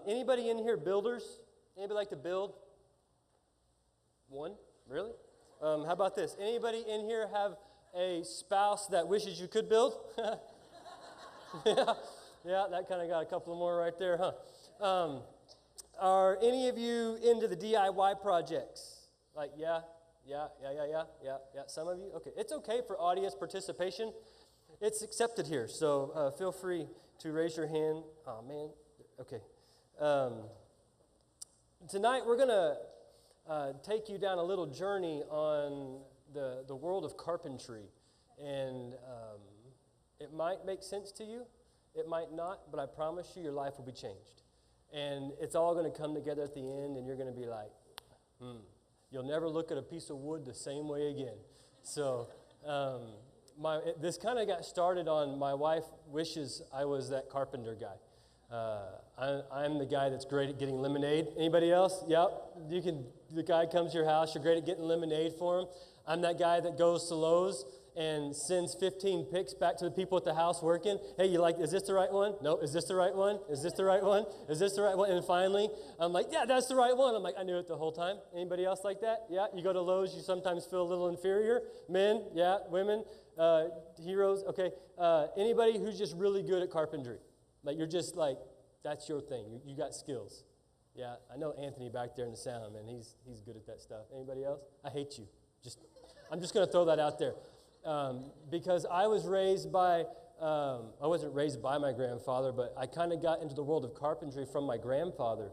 Anybody in here builders? Anybody like to build? One? Really? How about this? Anybody in here have a spouse that wishes you could build? Yeah, that kind of got a couple more right there, huh? Are any of you into the DIY projects? Like, yeah. Some of you? Okay, it's okay for audience participation. It's accepted here, so feel free to raise your hand. Oh, man. Okay. Tonight we're going to take you down a little journey on the world of carpentry. And it might make sense to you. It might not, but I promise you your life will be changed. And it's all going to come together at the end, and you're going to be like, You'll never look at a piece of wood the same way again. So this kind of got started on my wife wishes I was that carpenter guy. I'm the guy that's great at getting lemonade. Anybody else? Yep. The guy comes to your house, you're great at getting lemonade for him. I'm that guy that goes to Lowe's and sends 15 pics back to the people at the house working. Hey, is this the right one? No, is this the right one? Is this the right one? Is this the right one? And finally, I'm like, yeah, that's the right one. I'm like, I knew it the whole time. Anybody else like that? Yeah, you go to Lowe's, you sometimes feel a little inferior. Men, yeah, women, heroes, okay. Anybody who's just really good at carpentry? Like, you're just like, that's your thing. You got skills. Yeah, I know Anthony back there in the sound, man. He's good at that stuff. Anybody else? I hate you. I'm just going to throw that out there. Because I was raised by, I wasn't raised by my grandfather, but I kind of got into the world of carpentry from my grandfather.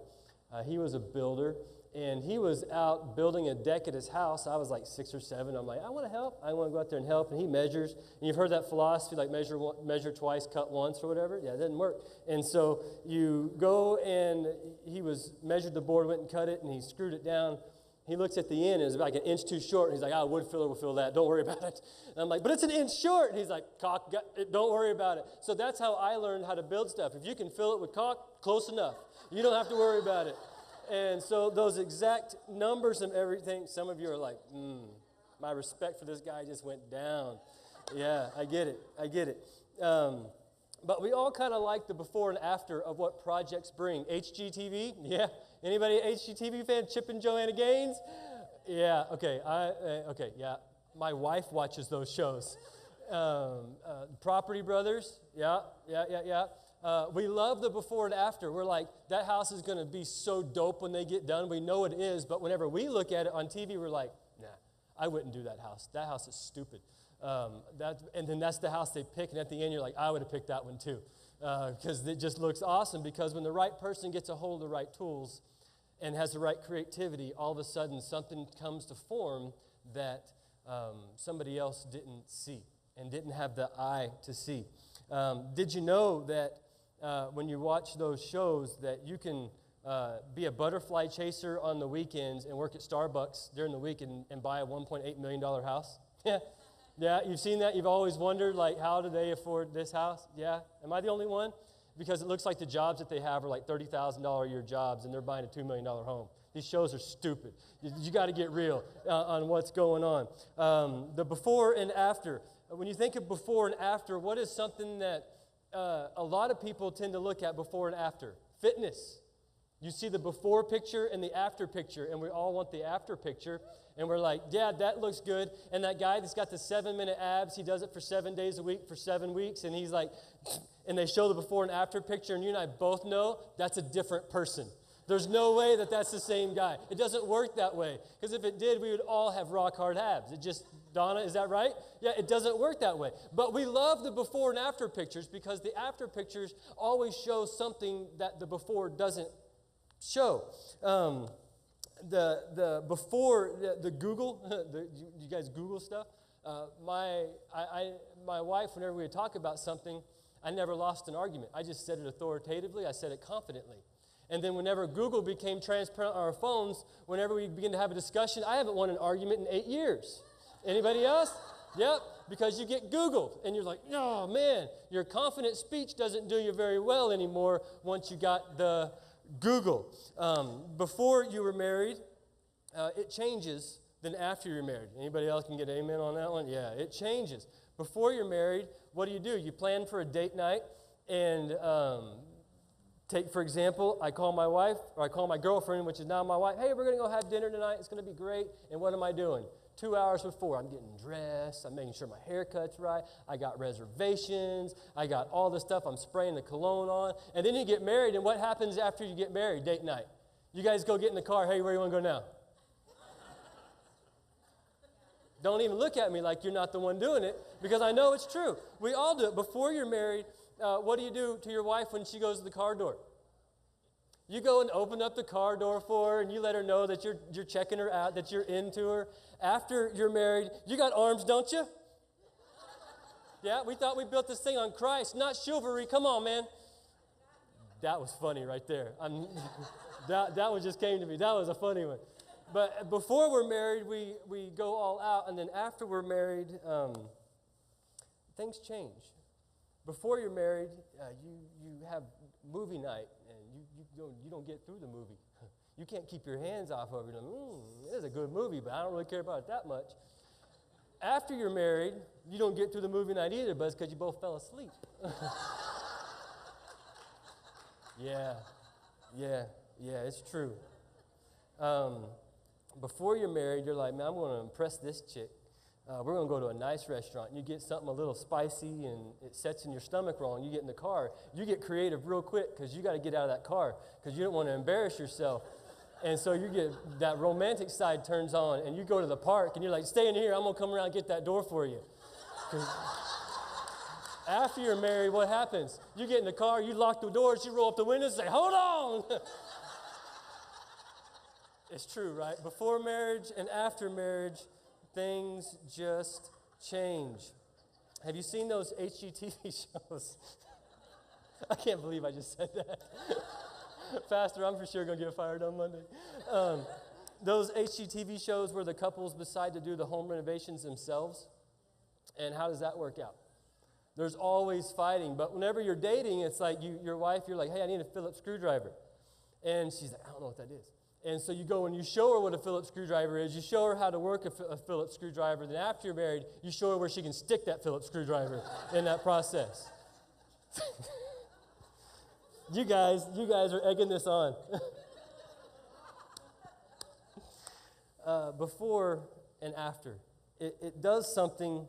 He was a builder, and he was out building a deck at his house. I was like 6 or 7. I'm like, I want to help. I want to go out there and help. And he measures. And you've heard that philosophy, like measure twice, cut once, or whatever. Yeah, it didn't work. And so you go, and he measured the board, went and cut it, and he screwed it down. He looks at the end, and it's like an inch too short. And he's like, wood filler will fill that. Don't worry about it. And I'm like, but it's an inch short. And he's like, caulk, don't worry about it. So that's how I learned how to build stuff. If you can fill it with caulk, close enough. You don't have to worry about it. And so those exact numbers and everything, some of you are like, my respect for this guy just went down. Yeah, I get it. But we all kind of like the before and after of what projects bring. HGTV, yeah. Anybody HGTV fan? Chip and Joanna Gaines? Yeah, okay. Okay, yeah. My wife watches those shows. Property Brothers, yeah. We love the before and after. We're like, that house is going to be so dope when they get done. We know it is, but whenever we look at it on TV, we're like, nah, I wouldn't do that house. That house is stupid. And then that's the house they pick, and at the end, you're like, I would have picked that one too. Because it just looks awesome, because when the right person gets a hold of the right tools and has the right creativity, all of a sudden something comes to form that somebody else didn't see and didn't have the eye to see. Did you know that when you watch those shows that you can be a butterfly chaser on the weekends and work at Starbucks during the week and buy a $1.8 million house? Yeah, you've seen that? You've always wondered, like, how do they afford this house? Yeah. Am I the only one? Because it looks like the jobs that they have are like $30,000 a year jobs, and they're buying a $2 million home. These shows are stupid. You got to get real on what's going on. The before and after. When you think of before and after, what is something that a lot of people tend to look at before and after? Fitness. You see the before picture and the after picture, and we all want the after picture. And we're like, yeah, that looks good. And that guy that's got the 7-minute abs, he does it for 7 days a week for 7 weeks. And he's like, and they show the before and after picture. And you and I both know that's a different person. There's no way that that's the same guy. It doesn't work that way. Because if it did, we would all have rock hard abs. Donna, is that right? Yeah, it doesn't work that way. But we love the before and after pictures, because the after pictures always show something that the before doesn't show. The before the Google, you guys Google stuff. My wife, whenever we would talk about something, I never lost an argument. I just said it authoritatively. I said it confidently. And then whenever Google became transparent on our phones, whenever we begin to have a discussion, I haven't won an argument in 8 years. Anybody else? Yep, because you get Googled, and you're like, oh man, your confident speech doesn't do you very well anymore once you got the Google. Before you were married, it changes than after you're married. Anybody else can get an amen on that one? Yeah, it changes. Before you're married, what do? You plan for a date night, and Take, for example, I call my wife, or I call my girlfriend, which is now my wife, hey, we're going to go have dinner tonight. It's going to be great. And what am I doing? 2 hours before, I'm getting dressed. I'm making sure my haircut's right. I got reservations. I got all this stuff. I'm spraying the cologne on. And then you get married, and what happens after you get married? Date night. You guys go get in the car. Hey, where do you want to go now? Don't even look at me like you're not the one doing it, because I know it's true. We all do it. Before you're married, what do you do to your wife when she goes to the car door? You go and open up the car door for her, and you let her know that you're checking her out, that you're into her. After you're married, you got arms, don't you? Yeah, we thought we built this thing on Christ, not chivalry. Come on, man. That was funny right there. That one just came to me. That was a funny one. But before we're married, we go all out, and then after we're married, things change. Before you're married, you have movie night, and you don't get through the movie. You can't keep your hands off of it. It is a good movie, but I don't really care about it that much. After you're married, you don't get through the movie night either, but it's because you both fell asleep. Yeah, it's true. Before you're married, you're like, man, I'm going to impress this chick. We're going to go to a nice restaurant. And you get something a little spicy, and it sets in your stomach wrong. You get in the car. You get creative real quick because you got to get out of that car because you don't want to embarrass yourself. And so you get that romantic side turns on, and you go to the park, and you're like, stay in here. I'm going to come around and get that door for you. After you're married, what happens? You get in the car, you lock the doors, you roll up the windows, and say, hold on. It's true, right? Before marriage and after marriage, things just change. Have you seen those HGTV shows? I can't believe I just said that. Pastor, I'm for sure going to get fired on Monday. Those HGTV shows where the couples decide to do the home renovations themselves. And how does that work out? There's always fighting. But whenever you're dating, it's like your wife, you're like, hey, I need a Phillips screwdriver. And she's like, I don't know what that is. And so you go and you show her what a Phillips screwdriver is. You show her how to work a Phillips screwdriver. Then after you're married, you show her where she can stick that Phillips screwdriver in that process. You guys are egging this on. Before and after. It does something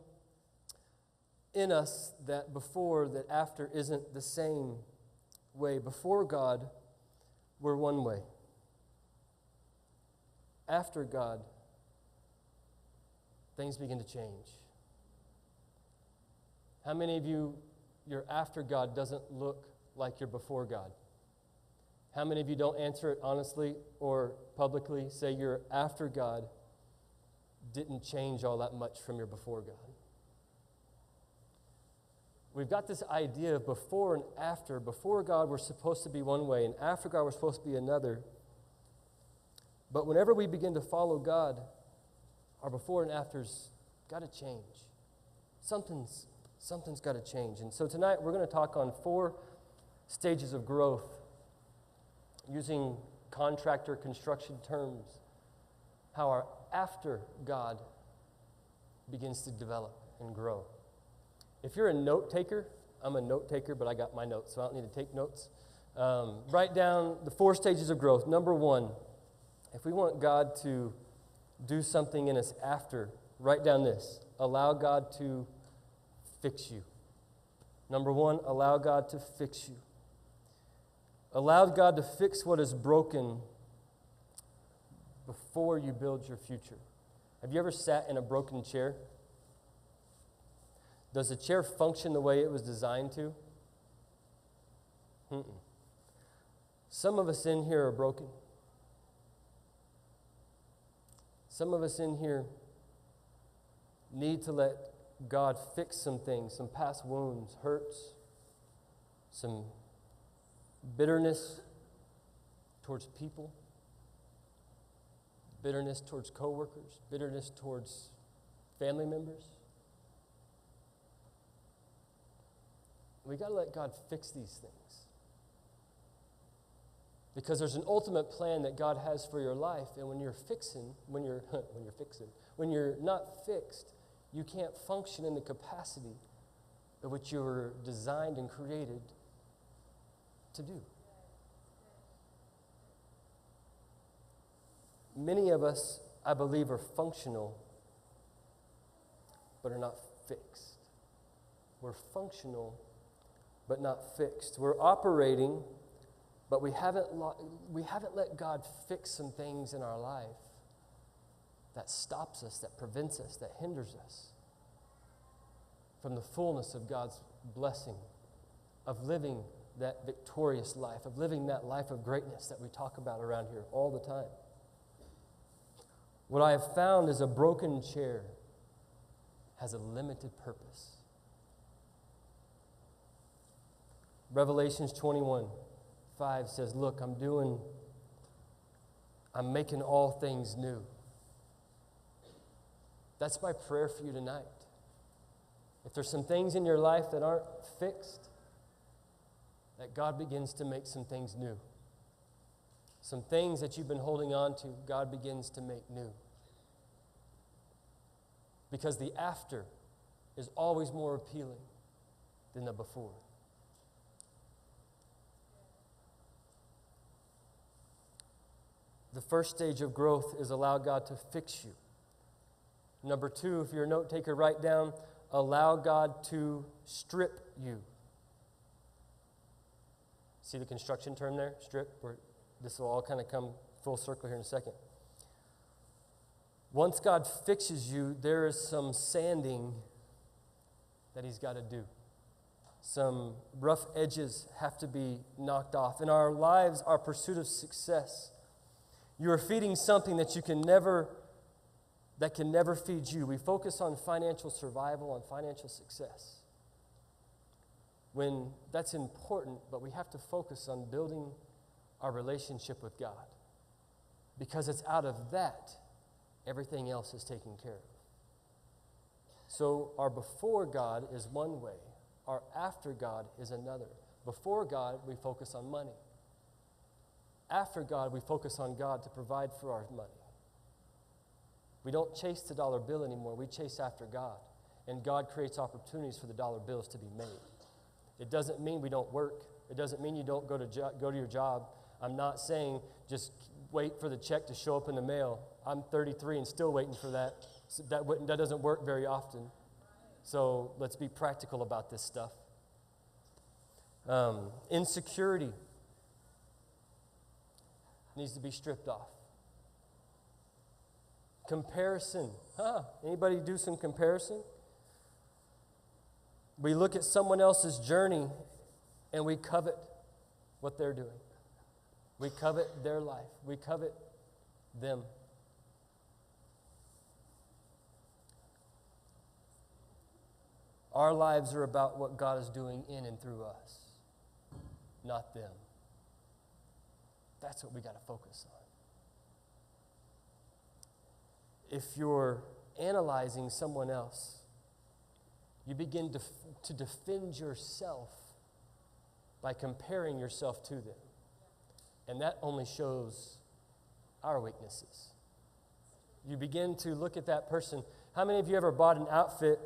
in us that before, that after isn't the same way. Before God, we're one way. After God, things begin to change. How many of you, your after God doesn't look like your before God? How many of you don't answer it honestly or publicly, say your after God didn't change all that much from your before God? We've got this idea of before and after. Before God, we're supposed to be one way, and after God, we're supposed to be another. But whenever we begin to follow God, our before and afters got to change. Something's got to change. And so tonight we're going to talk on 4 stages of growth using contractor construction terms, how our after God begins to develop and grow. If you're a note taker, I'm a note taker, but I got my notes, so I don't need to take notes. Write down the 4 stages of growth. Number 1, if we want God to do something in us after, write down this: allow God to fix you. Number 1, allow God to fix you. Allow God to fix what is broken before you build your future. Have you ever sat in a broken chair? Does the chair function the way it was designed to? Some of us in here are broken. Some of us in here need to let God fix some things, some past wounds, hurts, some bitterness towards people, bitterness towards coworkers, bitterness towards family members. We got to let God fix these things. Because there's an ultimate plan that God has for your life, and when you're not fixed, you can't function in the capacity of which you were designed and created to do. Many of us, I believe, are functional, but are not fixed. We're functional, but not fixed. We're operating, but we haven't let God fix some things in our life that stops us, that prevents us, that hinders us from the fullness of God's blessing, of living that victorious life, of living that life of greatness that we talk about around here all the time. What I have found is a broken chair has a limited purpose. Revelations 21:5 says, look, I'm making all things new. That's my prayer for you tonight. If there's some things in your life that aren't fixed, that God begins to make some things new. Some things that you've been holding on to, God begins to make new. Because the after is always more appealing than the before. The first stage of growth is allow God to fix you. Number 2, if you're a note taker, write down, allow God to strip you. See the construction term there, strip? This will all kind of come full circle here in a second. Once God fixes you, there is some sanding that He's got to do. Some rough edges have to be knocked off. In our lives, our pursuit of success, you are feeding something that can never feed you. We focus on financial survival, on financial success. When that's important, but we have to focus on building our relationship with God. Because it's out of that, everything else is taken care of. So our before God is one way. Our after God is another. Before God, we focus on money. After God, we focus on God to provide for our money. We don't chase the dollar bill anymore. We chase after God. And God creates opportunities for the dollar bills to be made. It doesn't mean we don't work. It doesn't mean you don't go to your job. I'm not saying just wait for the check to show up in the mail. I'm 33 and still waiting for that. So that doesn't work very often. So let's be practical about this stuff. Insecurity needs to be stripped off. Comparison. Anybody do some comparison? We look at someone else's journey and we covet what they're doing. We covet their life. We covet them. Our lives are about what God is doing in and through us, not them. That's what we got to focus on. If you're analyzing someone else, you begin to defend yourself by comparing yourself to them. And that only shows our weaknesses. You begin to look at that person. How many of you ever bought an outfit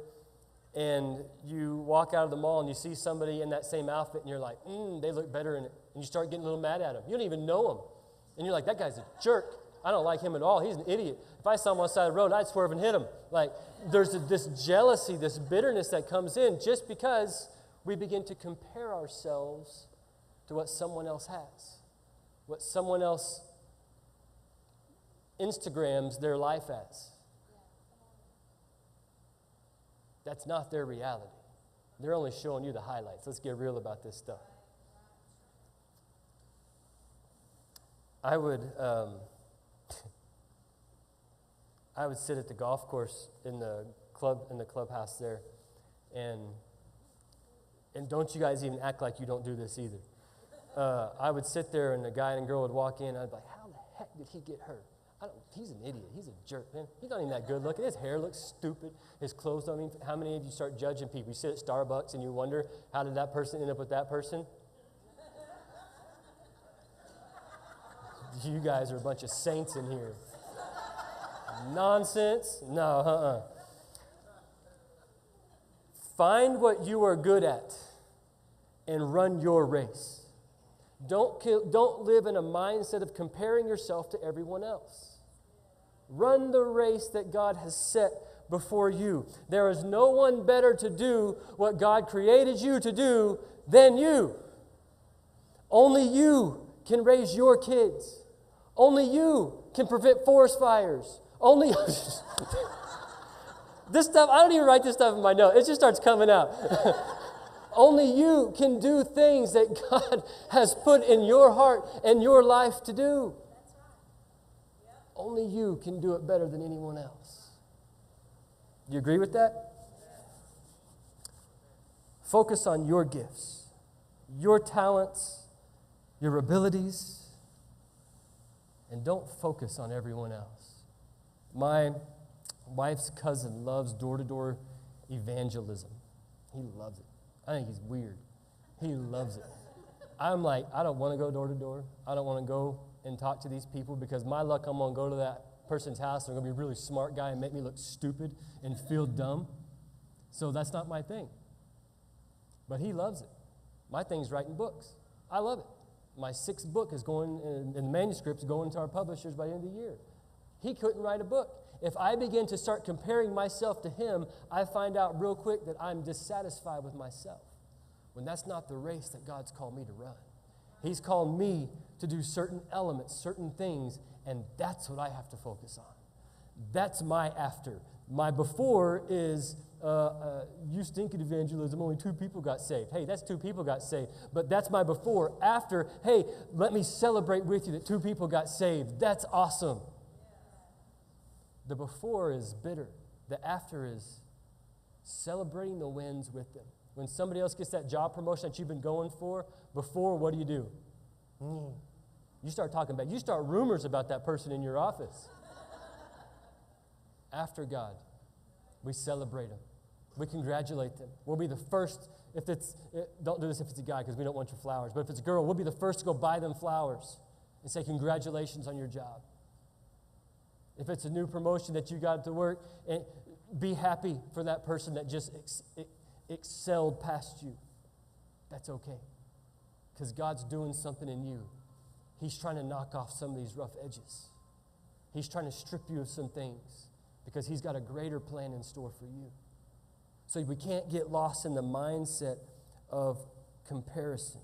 and you walk out of the mall and you see somebody in that same outfit and you're like, they look better in it. And you start getting a little mad at them. You don't even know him. And you're like, that guy's a jerk. I don't like him at all. He's an idiot. If I saw him on the side of the road, I'd swerve and hit him. Like, there's this jealousy, this bitterness that comes in just because we begin to compare ourselves to what someone else has, what someone else Instagrams their life as. That's not their reality. They're only showing you the highlights. Let's get real about this stuff. I would sit at the golf course in the clubhouse there, and don't you guys even act like you don't do this either. I would sit there, and a guy and a girl would walk in, and I'd be like, how the heck did he get hurt? He's an idiot. He's a jerk, man. He's not even that good looking. His hair looks stupid. His clothes don't even. How many of you start judging people? You sit at Starbucks and you wonder, how did that person end up with that person? You guys are a bunch of saints in here. Nonsense? No, Find what you are good at and run your race. Don't live in a mindset of comparing yourself to everyone else. Run the race that God has set before you. There is no one better to do what God created you to do than you. Only you can raise your kids. Only you can prevent forest fires. Only this stuff, I don't even write this stuff in my notes. It just starts coming out. Only you can do things that God has put in your heart and your life to do. Only you can do it better than anyone else. Do you agree with that? Focus on your gifts, your talents, your abilities, and don't focus on everyone else. My wife's cousin loves door-to-door evangelism. He loves it. I think he's weird. He loves it. I'm like, I don't want to go door-to-door. I don't want to go and talk to these people because my luck, I'm going to go to that person's house and I'm going to be a really smart guy and make me look stupid and feel dumb. So that's not my thing. But he loves it. My thing's writing books. I love it. My 6th book is going, and the manuscript's going to our publishers by the end of the year. He couldn't write a book. If I begin to start comparing myself to him, I find out real quick that I'm dissatisfied with myself. When that's not the race that God's called me to run. He's called me to do certain elements, certain things, and that's what I have to focus on. That's my after. My before is, you stink at evangelism, only 2 people got saved. Hey, that's 2 people got saved, but that's my before. After, hey, let me celebrate with you that 2 people got saved. That's awesome. The before is bitter. The after is celebrating the wins with them. When somebody else gets that job promotion that you've been going for, before, what do? You start talking about, you start rumors about that person in your office. After God, we celebrate them. We congratulate them. We'll be the first, don't do this if it's a guy because we don't want your flowers, but if it's a girl, we'll be the first to go buy them flowers and say congratulations on your job. If it's a new promotion that you got to work, and be happy for that person that just excelled past you. That's okay. Because God's doing something in you. He's trying to knock off some of these rough edges. He's trying to strip you of some things because He's got a greater plan in store for you. So we can't get lost in the mindset of comparison.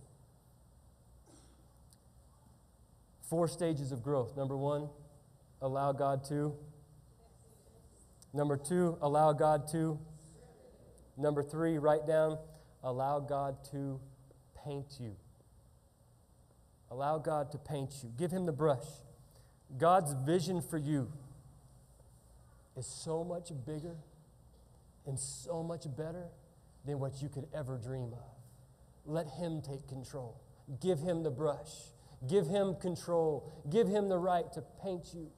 4 stages of growth. Number 1, allow God to. Number 2, allow God to. Number 3, write down, allow God to paint you. Allow God to paint you. Give Him the brush. God's vision for you is so much bigger and so much better than what you could ever dream of. Let Him take control. Give Him the brush. Give Him control. Give Him the right to paint you.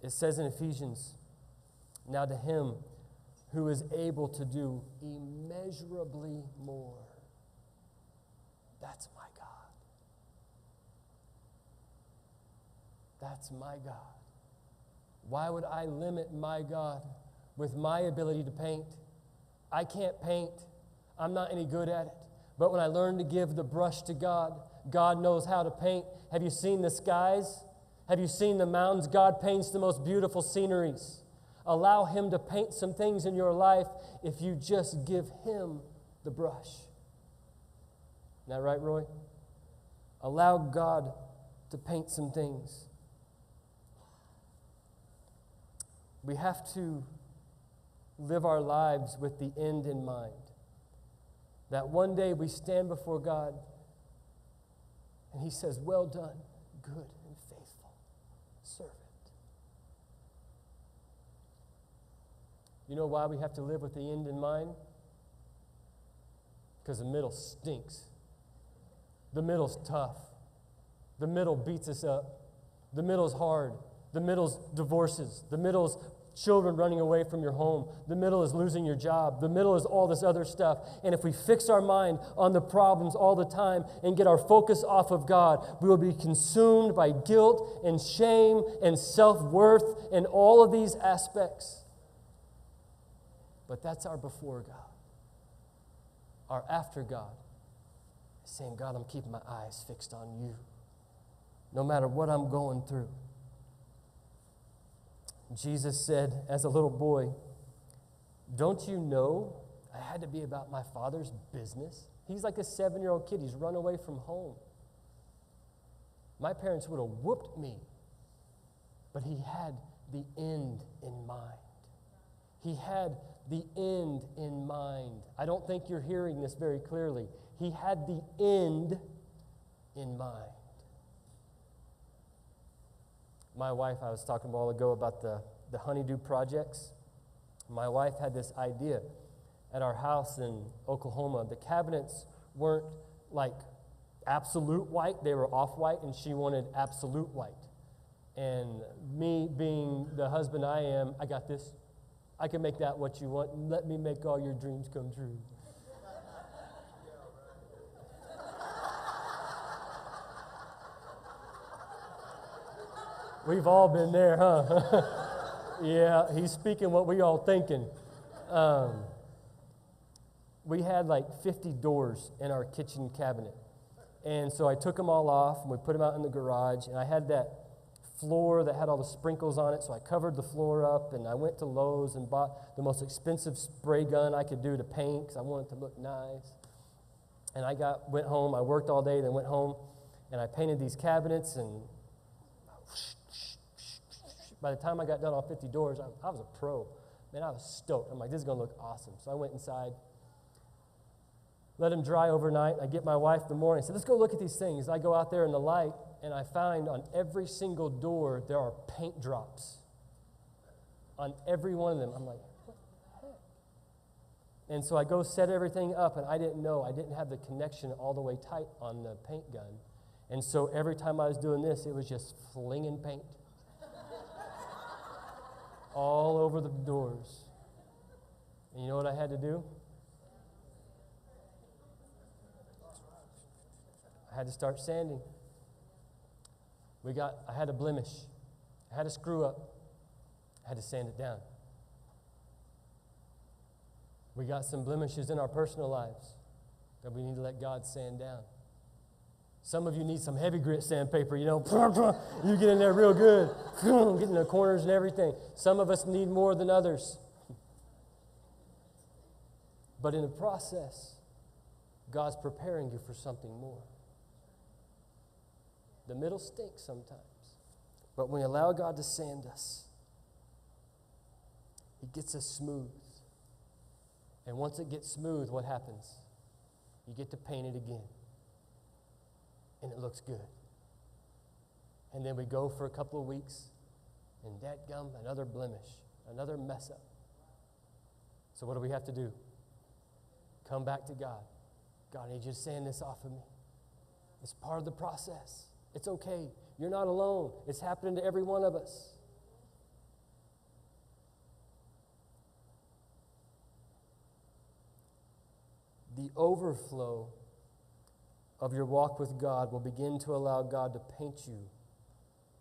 It says in Ephesians, now to Him who is able to do immeasurably more. That's my God. That's my God. Why would I limit my God with my ability to paint? I can't paint. I'm not any good at it. But when I learn to give the brush to God, God knows how to paint. Have you seen the skies? Have you seen the mountains? God paints the most beautiful sceneries. Allow Him to paint some things in your life if you just give Him the brush. Isn't that right, Roy? Allow God to paint some things. We have to live our lives with the end in mind. That one day we stand before God and He says, well done, good and faithful servant. You know why we have to live with the end in mind? Because the middle stinks. The middle's tough. The middle beats us up. The middle's hard. The middle's divorces. The middle's children running away from your home. The middle is losing your job. The middle is all this other stuff. And if we fix our mind on the problems all the time and get our focus off of God, we will be consumed by guilt and shame and self-worth and all of these aspects. But that's our before God. Our after God is saying, God, I'm keeping my eyes fixed on you. No matter what I'm going through, Jesus said, as a little boy, don't you know I had to be about my Father's business? He's like a 7-year-old kid. He's run away from home. My parents would have whooped me, but he had the end in mind. He had the end in mind. I don't think you're hearing this very clearly. He had the end in mind. My wife, I was talking a while ago about the honeydew projects. My wife had this idea at our house in Oklahoma. The cabinets weren't like absolute white, they were off-white, and she wanted absolute white. And me being the husband I am, I got this. I can make that what you want. Let me make all your dreams come true. We've all been there, huh? Yeah, he's speaking what we all thinking. We had like 50 doors in our kitchen cabinet. And so I took them all off, and we put them out in the garage, and I had that floor that had all the sprinkles on it, so I covered the floor up, and I went to Lowe's and bought the most expensive spray gun I could do to paint because I wanted it to look nice. And I went home, I worked all day, then went home, and I painted these cabinets, and by the time I got done all 50 doors, I was a pro. Man, I was stoked. I'm like, this is going to look awesome. So I went inside, let them dry overnight. I get my wife in the morning. I said, let's go look at these things. I go out there in the light, and I find on every single door there are paint drops. On every one of them. I'm like, what the heck? And so I go set everything up, and I didn't know. I didn't have the connection all the way tight on the paint gun. And so every time I was doing this, it was just flinging paint all over the doors. And you know what I had to do? I had to start sanding. I had a blemish. I had a screw up. I had to sand it down. We got some blemishes in our personal lives that we need to let God sand down. Some of you need some heavy grit sandpaper, you know. You get in there real good. Get in the corners and everything. Some of us need more than others. But in the process, God's preparing you for something more. The middle stinks sometimes. But when we allow God to sand us, He gets us smooth. And once it gets smooth, what happens? You get to paint it again. And it looks good. And then we go for a couple of weeks, and dadgum, another blemish, another mess up. So what do we have to do? Come back to God. God, I need you to sand this off of me. It's part of the process. It's okay. You're not alone. It's happening to every one of us. The overflow of your walk with God will begin to allow God to paint you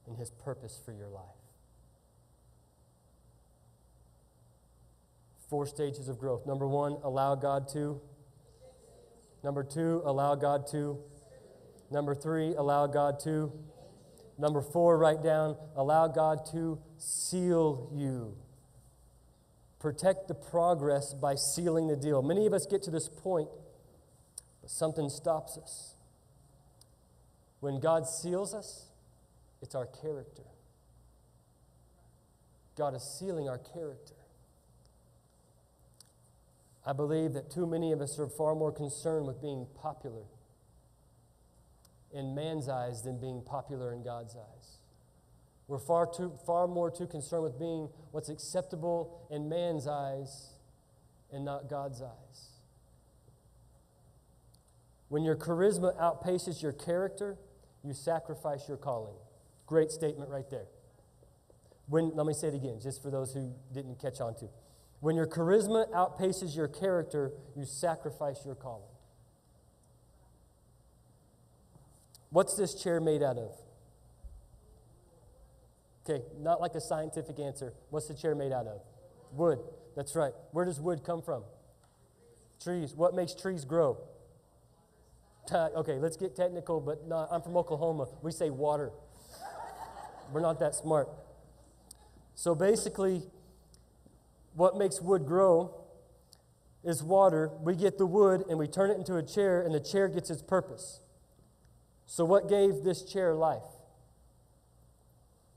in His purpose for your life. 4 stages of growth. Number 1, allow God to. Number 2, allow God to. Number 3, allow God to. Number 4, write down, allow God to seal you. Protect the progress by sealing the deal. Many of us get to this point, but something stops us. When God seals us, it's our character. God is sealing our character. I believe that too many of us are far more concerned with being popular in man's eyes than being popular in God's eyes. We're far more concerned with being what's acceptable in man's eyes and not God's eyes. When your charisma outpaces your character, you sacrifice your calling. Great statement right there. Let me say it again, just for those who didn't catch on to. When your charisma outpaces your character, you sacrifice your calling. What's this chair made out of? Okay, not like a scientific answer. What's the chair made out of? Wood. That's right. Where does wood come from? Trees. What makes trees grow? Okay, let's get technical, but I'm from Oklahoma. We say water. We're not that smart. So basically, what makes wood grow is water. We get the wood and we turn it into a chair, and the chair gets its purpose. So what gave this chair life?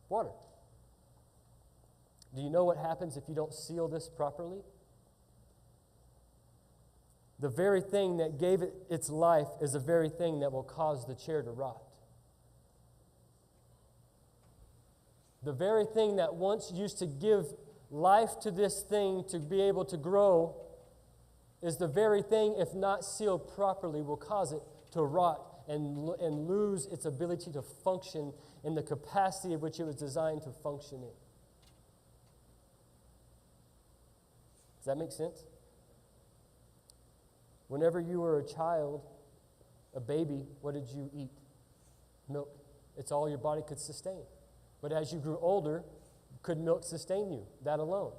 Water. Do you know what happens if you don't seal this properly? The very thing that gave it its life is the very thing that will cause the chair to rot. The very thing that once used to give life to this thing to be able to grow is the very thing, if not sealed properly, will cause it to rot and lose its ability to function in the capacity of which it was designed to function in. Does that make sense? Whenever you were a child, a baby, what did you eat? Milk. It's all your body could sustain. But as you grew older, could milk sustain you, that alone?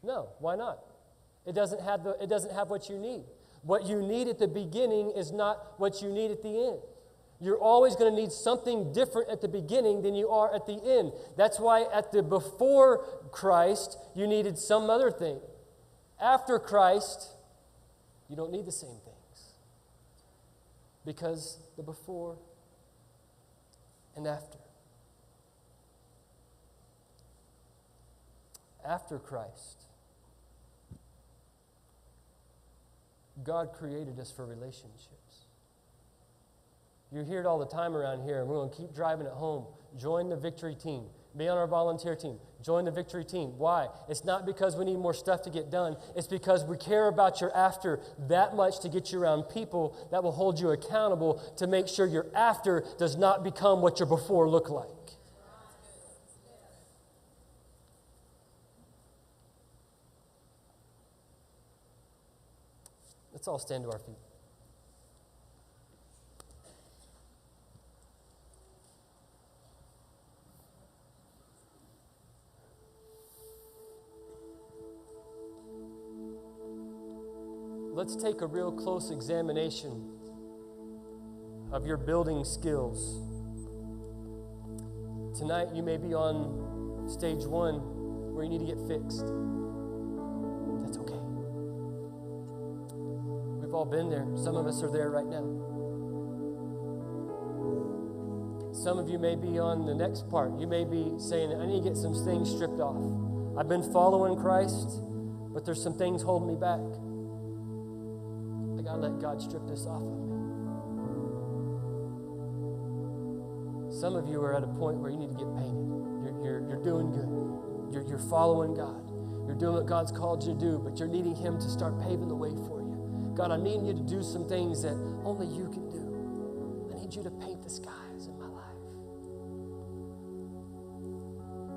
No, why not? It doesn't have what you need. What you need at the beginning is not what you need at the end. You're always going to need something different at the beginning than you are at the end. That's why at the before Christ, you needed some other thing. After Christ, you don't need the same things. Because the before and after. After Christ, God created us for relationships. You hear it all the time around here, and we're going to keep driving it home. Join the victory team. Be on our volunteer team. Join the victory team. Why? It's not because we need more stuff to get done. It's because we care about your after that much to get you around people that will hold you accountable to make sure your after does not become what your before looked like. Let's all stand to our feet. Let's take a real close examination of your building skills. Tonight you may be on stage 1 where you need to get fixed. That's okay. We've all been there. Some of us are there right now. Some of you may be on the next part. You may be saying, I need to get some things stripped off. I've been following Christ, but there's some things holding me back. I got to let God strip this off of me. Some of you are at a point where you need to get painted. You're doing good. You're following God. You're doing what God's called you to do, but you're needing Him to start paving the way for you. God, I need you to do some things that only you can do. I need you to paint the skies in my life.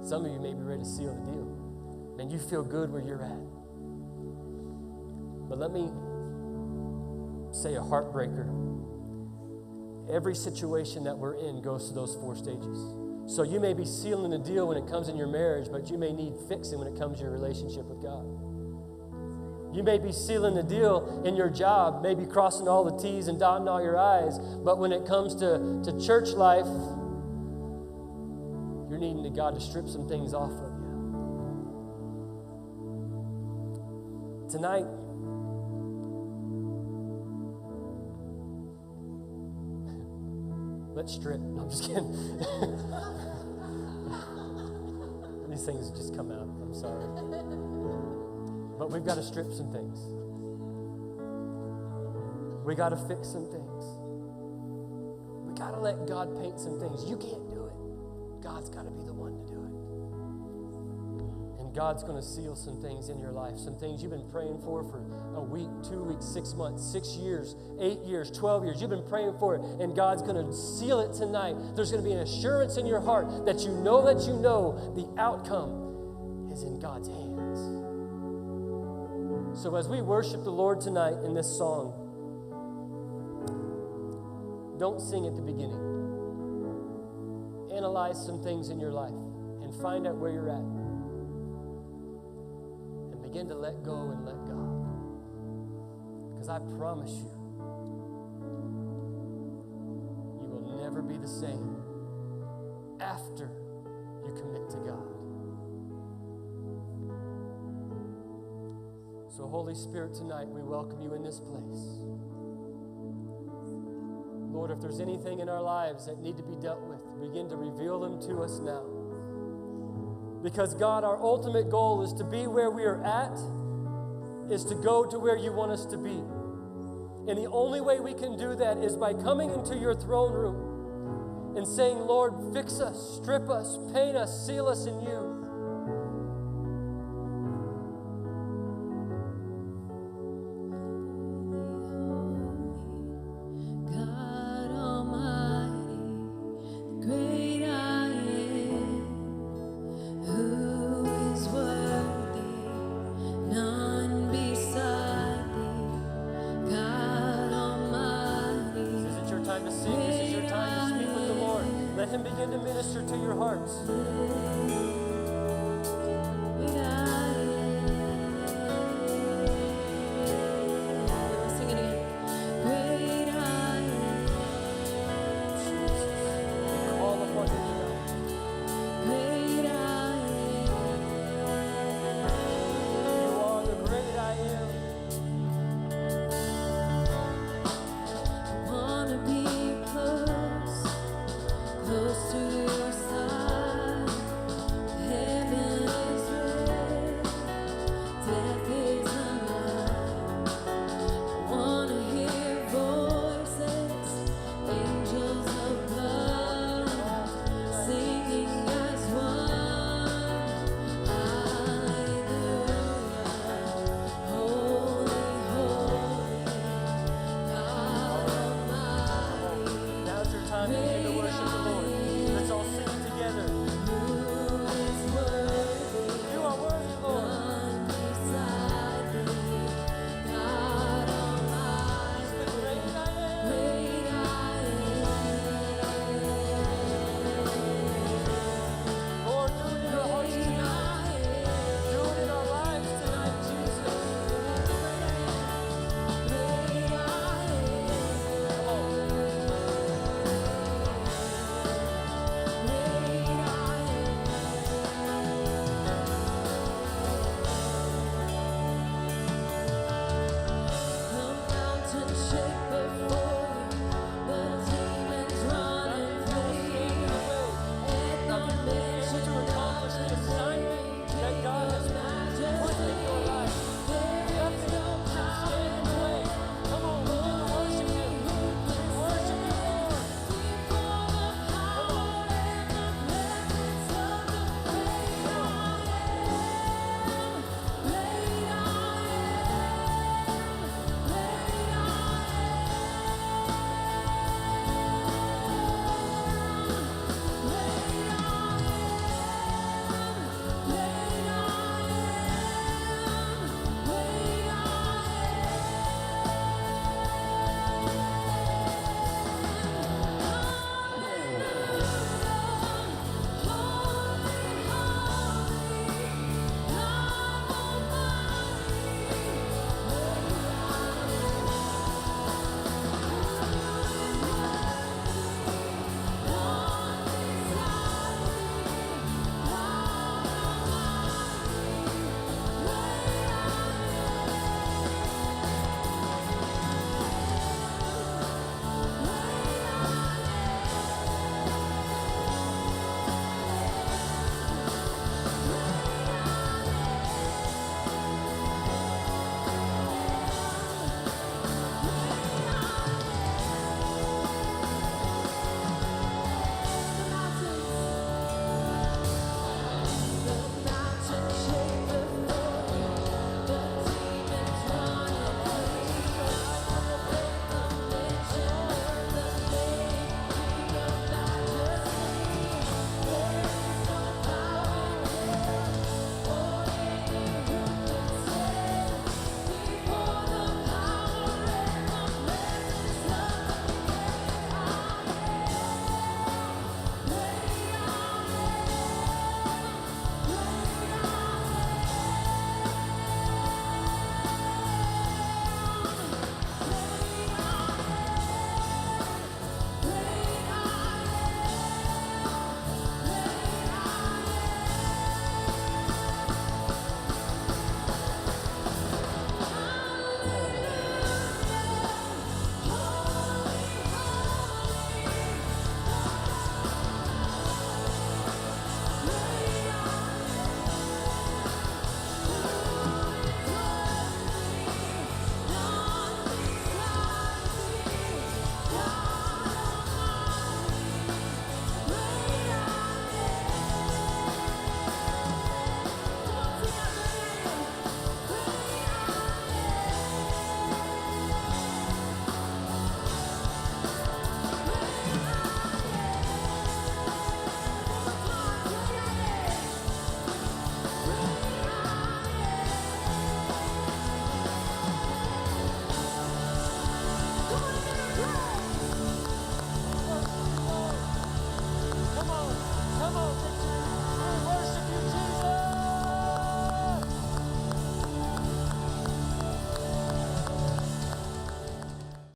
Some of you may be ready to seal the deal, and you feel good where you're at. But let me say a heartbreaker. Every situation that we're in goes through those 4 stages. So you may be sealing the deal when it comes in your marriage, but you may need fixing when it comes to your relationship with God. You may be sealing the deal in your job, maybe crossing all the T's and dotting all your I's, but when it comes to church life, you're needing God to strip some things off of you. Tonight, let's strip. No, I'm just kidding. These things just come out. I'm sorry. But we've got to strip some things. We got to fix some things. We got to let God paint some things. You can't do it. God's got to be the one to do it. And God's going to seal some things in your life. Some things you've been praying for a week, 2 weeks, 6 months, 6 years, 8 years, 12 years. You've been praying for it, and God's going to seal it tonight. There's going to be an assurance in your heart that you know the outcome is in God's hands. So as we worship the Lord tonight in this song, don't sing at the beginning. Analyze some things in your life and find out where you're at. And begin to let go and let God. Because I promise you, you will never be the same after you commit to God. So Holy Spirit, tonight we welcome you in this place. Lord, if there's anything in our lives that need to be dealt with, begin to reveal them to us now. Because God, our ultimate goal is to be where we are at, is to go to where you want us to be. And the only way we can do that is by coming into your throne room and saying, Lord, fix us, strip us, paint us, seal us in you. Let him begin to minister to your hearts.